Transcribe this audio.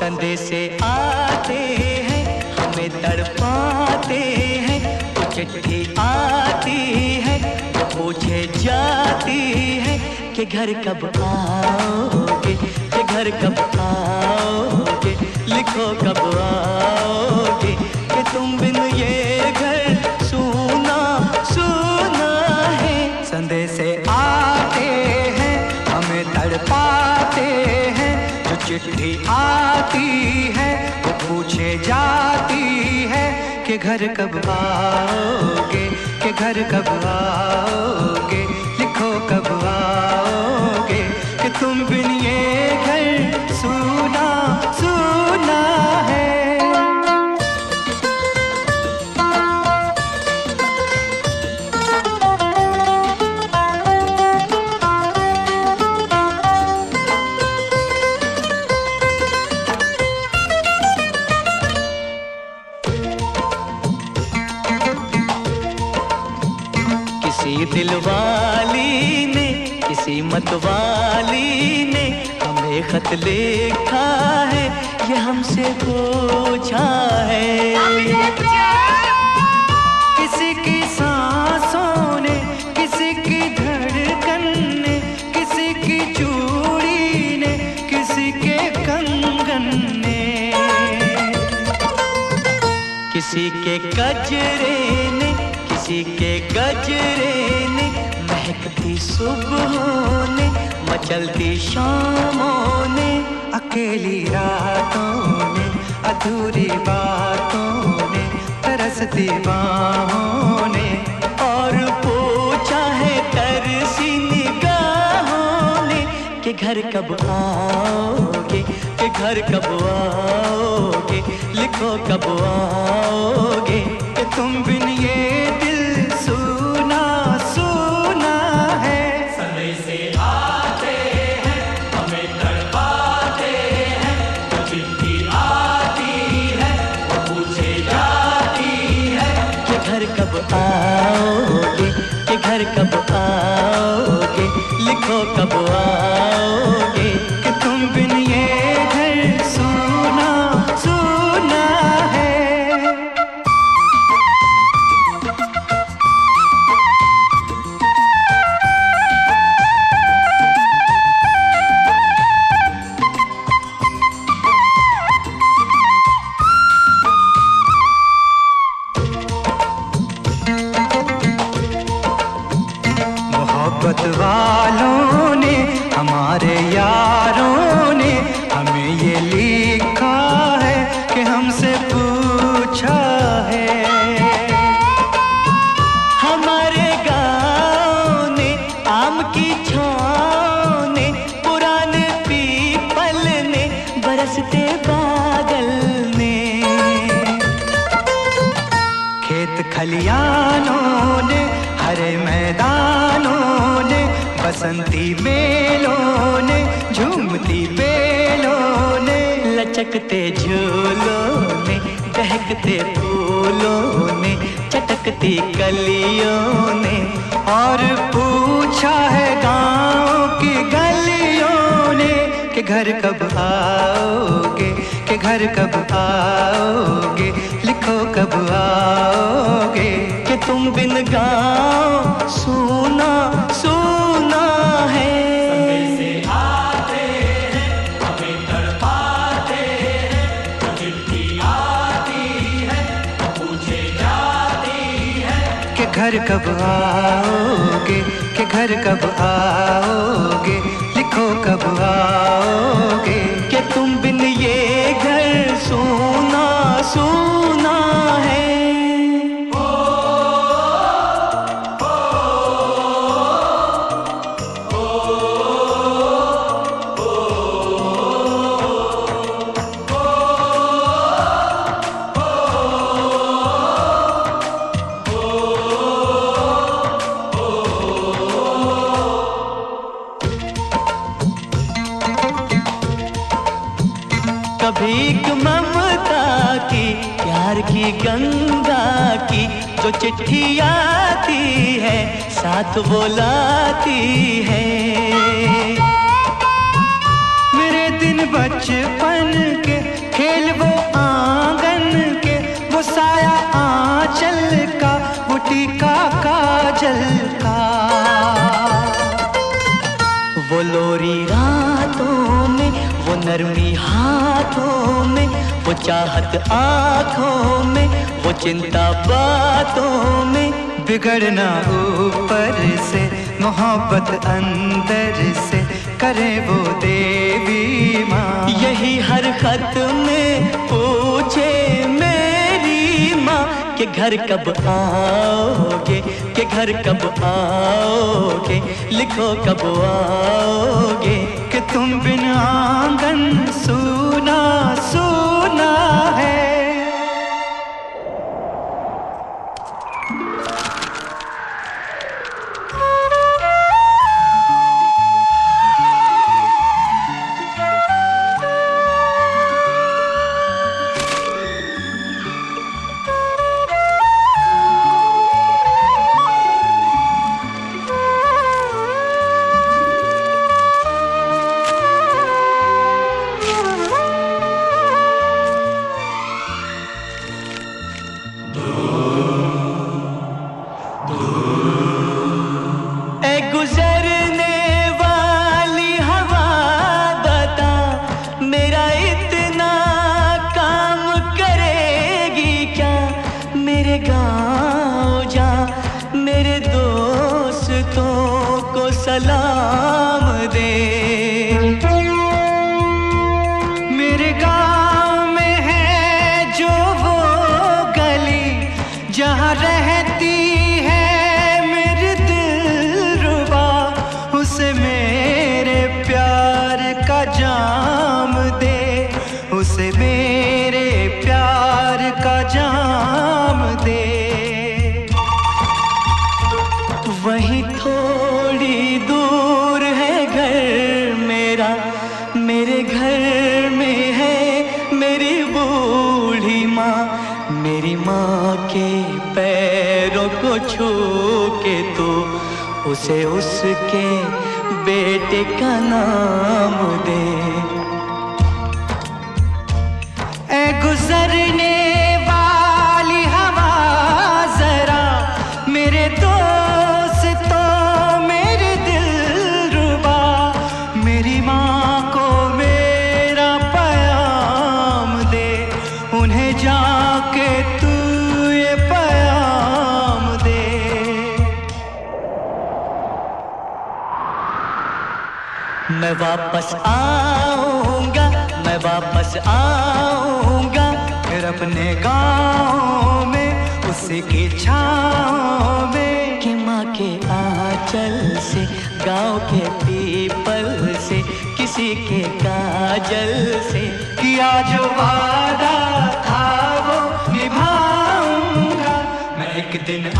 संदेशे आते हैं हमें तड़पाते हैं, वो चिट्ठी आती है वो पूछे जाती है कि घर कब आओगे, कि घर कब आओगे, लिखो कब आओगे, कि तुम बिन ये घर सूना सूना है। संदेशे आते हैं हमें तड़पाते हैं, जो चिट्ठी आती है वो पूछे जाती है कि घर कब आओगे, कि घर कब आओगे, लिखो कब आओगे, कि तुम बिन ये घर सूना सूना है। किसी दिलवाली ने किसी मतवाली ने हमें खत लिखा है, ये हमसे पूछा है। किसी की सांसों ने, किसी की धड़कन ने, किसी की चूड़ी ने, किसी के कंगन ने, किसी के गजरे ने, किसी के गजरे ने, महकती सुबहों ने, मचलती शामों ने, अकेली रातों ने, अधूरी बातों ने, तरसती बाहों ने, और पूछा है तरसी निगाहों ने कि घर कब आओगे, कि घर कब आओगे, लिखो कब आओगे, कि तुम बिन ये दिल सूना सूना है। संदेशे आते हैं हमें तड़पाते हैं, जो चिट्ठी आती है वो पूछे जाती है कि घर कब आओगे, कि घर कब आओगे, लिखो कब आओगे, कि तुम बिन ये घर सूना सूना है। मोहब्बत वालों ने, हमारे यारों ने हमें ये लिखा है कि हमसे पूछा है। हमारे गाँव ने, आम की छाँव ने, पुराने पीपल ने, बरसते बादल ने, खेत खलियानों ने, हरे मैदानों ने, बसंती मेलों ने, झूमती बेलों ने, लचकते झूलों ने, दहकते फूलों ने, चटकती कलियों ने, और पूछा है गाँव की गलियों ने कि घर कब आओगे, कि घर कब आओगे, लिखो कब आओगे, कि तुम बिन गाँव सूना सूना है। संदेशे आते हैं हमें तड़पाते हैं, जो चिट्ठी आती है वो पूछे जाती है कि घर कब आओगे, कि घर कब आओगे, लिखो कब आओगे, कि तुम बिन ये घर सूना सूना है। कभी एक ममता की, प्यार की गंगा की, जो चिट्ठी आती है साथ वो लाती है। मेरे दिन बचपन के खेल वो आंगन के, वो साया आंचल का, वो टीका काजल का। वो लोरी रातों में, वो नरमी हाथों में, वो चाहत आँखों में, वो चिंता बातों में। बिगड़ना ऊपर से, मोहब्बत अंदर से, करे वो देवी माँ। यही हर खत में पूछे मेरी माँ कि घर कब आओगे, कि घर कब आओगे, लिखो कब आओगे। कि तुम बिन आंगन सूना सूना है। सलाम दे। मेरे गांव में है जो वो गली, जहाँ रहती है मेरी दिलरुबा, उसे मेरे प्यार का जाम दे, उसे मेरे प्यार का जाम दे। वहीं थोड़ी दूर है घर मेरा, मेरे घर में है मेरी बूढ़ी माँ। मेरी माँ के पैरों को छू के तो उसे उसके बेटे का नाम दे। ऐ गुजरने वाली हवा जरा, मेरे मेरी माँ को मेरा प्याम दे, उन्हें जाके तू ये प्याम दे। मैं वापस आऊँगा, मैं वापस आऊँगा, फिर अपने गाँव में उसी की छाँव में। कि माँ के आंचल से, गाँव के पीपल से, किसी के काजल से, किया जो वादा था वो निभाऊंगा। मैं एक दिन